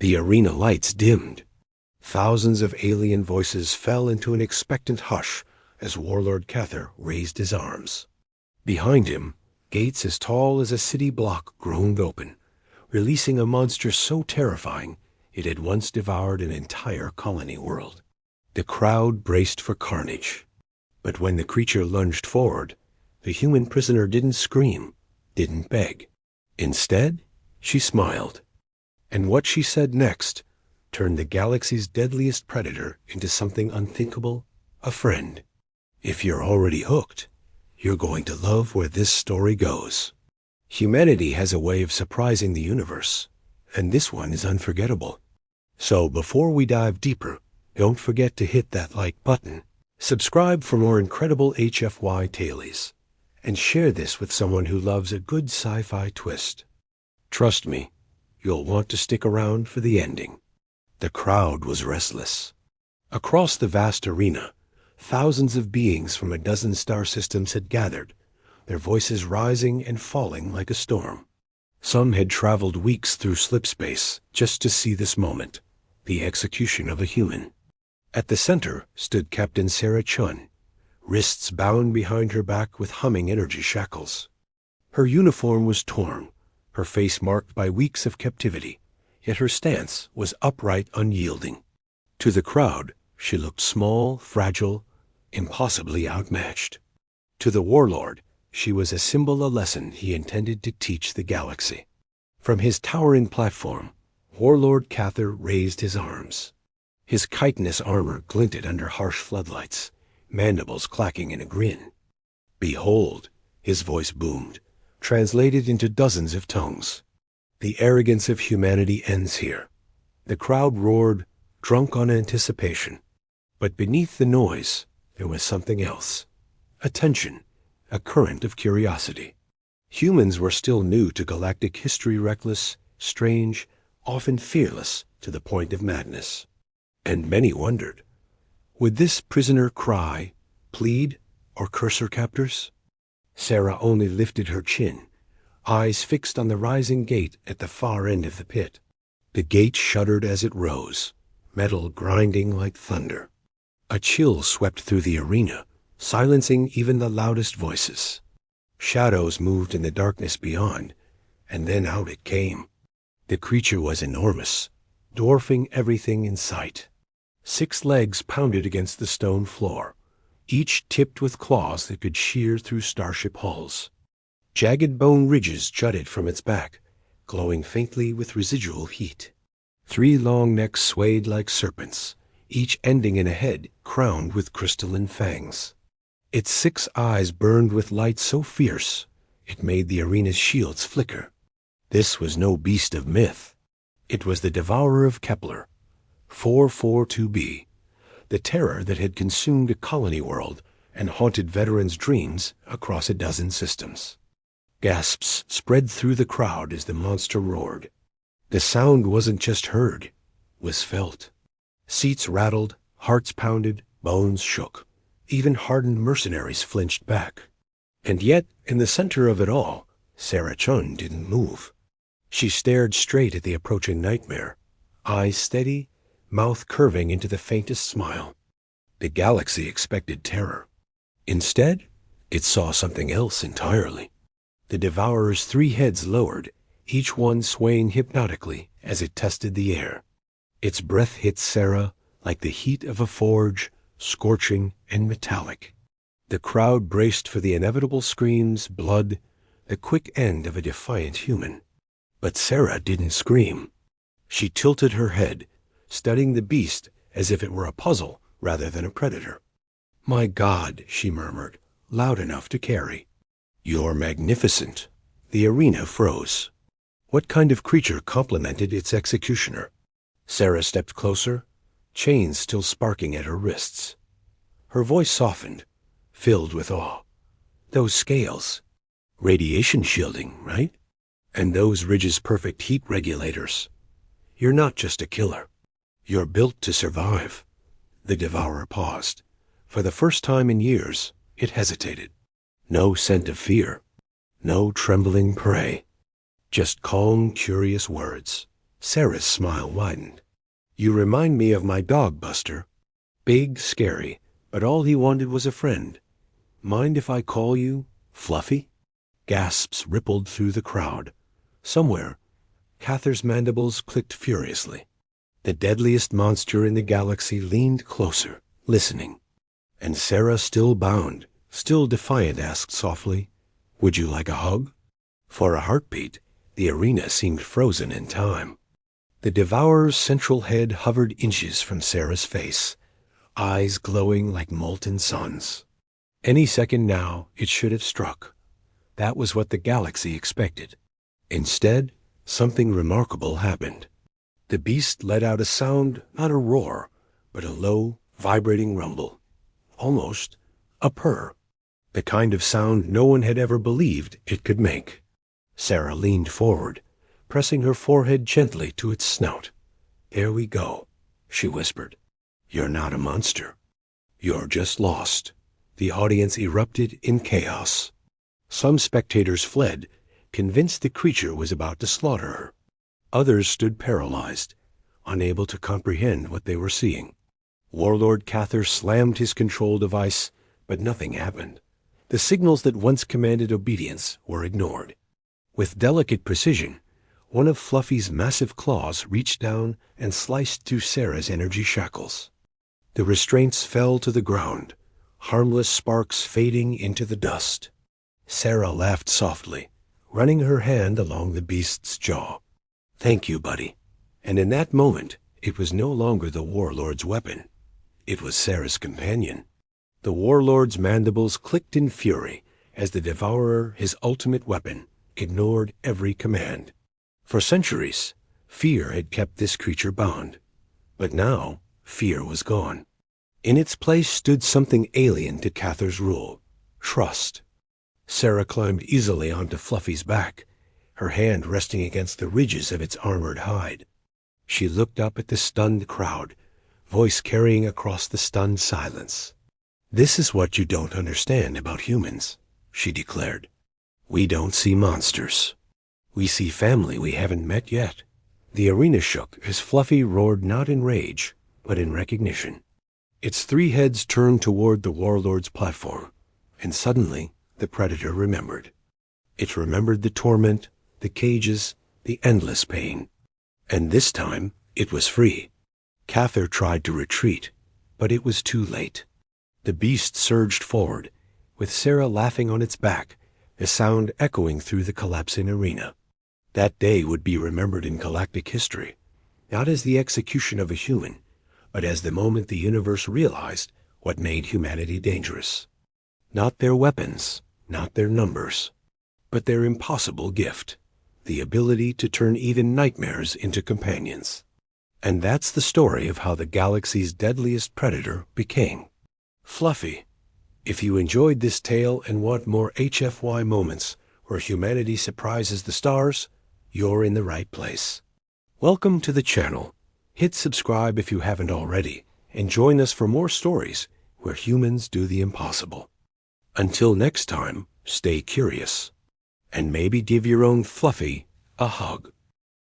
The arena lights dimmed. Thousands of alien voices fell into an expectant hush as Warlord Cather raised his arms. Behind him, gates as tall as a city block groaned open, releasing a monster so terrifying it had once devoured an entire colony world. The crowd braced for carnage. But when the creature lunged forward, the human prisoner didn't scream, didn't beg. Instead, she smiled. And what she said next turned the galaxy's deadliest predator into something unthinkable, a friend. If you're already hooked, you're going to love where this story goes. Humanity has a way of surprising the universe, and this one is unforgettable. So before we dive deeper, don't forget to hit that like button, subscribe for more incredible HFY tailies, and share this with someone who loves a good sci-fi twist. Trust me, you'll want to stick around for the ending. The crowd was restless. Across the vast arena, thousands of beings from a dozen star systems had gathered, their voices rising and falling like a storm. Some had traveled weeks through slipspace just to see this moment, the execution of a human. At the center stood Captain Sarah Chun, wrists bound behind her back with humming energy shackles. Her uniform was torn, her face marked by weeks of captivity, yet her stance was upright, unyielding. To the crowd, she looked small, fragile, impossibly outmatched. To the Warlord, she was a symbol, a lesson he intended to teach the galaxy. From his towering platform, Warlord Cather raised his arms. His chitinous armor glinted under harsh floodlights, mandibles clacking in a grin. Behold, his voice boomed, translated into dozens of tongues. The arrogance of humanity ends here. The crowd roared, drunk on anticipation. But beneath the noise, there was something else. Attention, a current of curiosity. Humans were still new to galactic history, reckless, strange, often fearless to the point of madness. And many wondered, would this prisoner cry, plead, or curse her captors? Sarah only lifted her chin, eyes fixed on the rising gate at the far end of the pit. The gate shuddered as it rose, metal grinding like thunder. A chill swept through the arena, silencing even the loudest voices. Shadows moved in the darkness beyond, and then out it came. The creature was enormous, dwarfing everything in sight. 6 legs pounded against the stone floor, each tipped with claws that could shear through starship hulls. Jagged bone ridges jutted from its back, glowing faintly with residual heat. 3 long necks swayed like serpents, each ending in a head crowned with crystalline fangs. Its 6 eyes burned with light so fierce it made the arena's shields flicker. This was no beast of myth. It was the devourer of Kepler, 442b, the terror that had consumed a colony world and haunted veterans' dreams across a dozen systems. Gasps spread through the crowd as the monster roared. The sound wasn't just heard, was felt. Seats rattled, hearts pounded, bones shook. Even hardened mercenaries flinched back. And yet, in the center of it all, Sarah Chun didn't move. She stared straight at the approaching nightmare, eyes steady, mouth curving into the faintest smile. The galaxy expected terror. Instead, it saw something else entirely. The devourer's 3 heads lowered, each one swaying hypnotically as it tested the air. Its breath hit Sarah like the heat of a forge, scorching and metallic. The crowd braced for the inevitable screams, blood, the quick end of a defiant human. But Sarah didn't scream. She tilted her head, studying the beast as if it were a puzzle rather than a predator. "My God," she murmured, loud enough to carry. "You're magnificent." The arena froze. What kind of creature complemented its executioner? Sarah stepped closer, chains still sparking at her wrists. Her voice softened, filled with awe. "Those scales. Radiation shielding, right? And those ridges perfect heat regulators. You're not just a killer. You're built to survive." The devourer paused. For the first time in years, it hesitated. No scent of fear. No trembling prey. Just calm, curious words. Sarah's smile widened. You remind me of my dog, Buster. Big, scary, but all he wanted was a friend. Mind if I call you Fluffy? Gasps rippled through the crowd. Somewhere, Cather's mandibles clicked furiously. The deadliest monster in the galaxy leaned closer, listening. And Sarah, still bound, still defiant, asked softly, Would you like a hug? For a heartbeat, the arena seemed frozen in time. The Devourer's central head hovered inches from Sarah's face, eyes glowing like molten suns. Any second now, it should have struck. That was what the galaxy expected. Instead, something remarkable happened. The beast let out a sound, not a roar, but a low, vibrating rumble. Almost a purr. The kind of sound no one had ever believed it could make. Sarah leaned forward, pressing her forehead gently to its snout. There we go, she whispered. You're not a monster. You're just lost. The audience erupted in chaos. Some spectators fled, convinced the creature was about to slaughter her. Others stood paralyzed, unable to comprehend what they were seeing. Warlord Cather slammed his control device, but nothing happened. The signals that once commanded obedience were ignored. With delicate precision, one of Fluffy's massive claws reached down and sliced through Sarah's energy shackles. The restraints fell to the ground, harmless sparks fading into the dust. Sarah laughed softly, running her hand along the beast's jaw. Thank you, buddy. And in that moment, it was no longer the Warlord's weapon. It was Sarah's companion. The Warlord's mandibles clicked in fury as the Devourer, his ultimate weapon, ignored every command. For centuries, fear had kept this creature bound. But now, fear was gone. In its place stood something alien to Cather's rule: trust. Sarah climbed easily onto Fluffy's back, her hand resting against the ridges of its armored hide. She looked up at the stunned crowd, voice carrying across the stunned silence. This is what you don't understand about humans, she declared. We don't see monsters. We see family we haven't met yet. The arena shook as Fluffy roared not in rage, but in recognition. Its three heads turned toward the Warlord's platform, and suddenly the Predator remembered. It remembered the torment, the cages, the endless pain. And this time, it was free. Cather tried to retreat, but it was too late. The beast surged forward, with Sarah laughing on its back, a sound echoing through the collapsing arena. That day would be remembered in galactic history, not as the execution of a human, but as the moment the universe realized what made humanity dangerous. Not their weapons, not their numbers, but their impossible gift, the ability to turn even nightmares into companions. And that's the story of how the galaxy's deadliest predator became Fluffy. If you enjoyed this tale and want more HFY moments where humanity surprises the stars, you're in the right place. Welcome to the channel. Hit subscribe if you haven't already, and join us for more stories where humans do the impossible. Until next time, stay curious, and maybe give your own Fluffy a hug.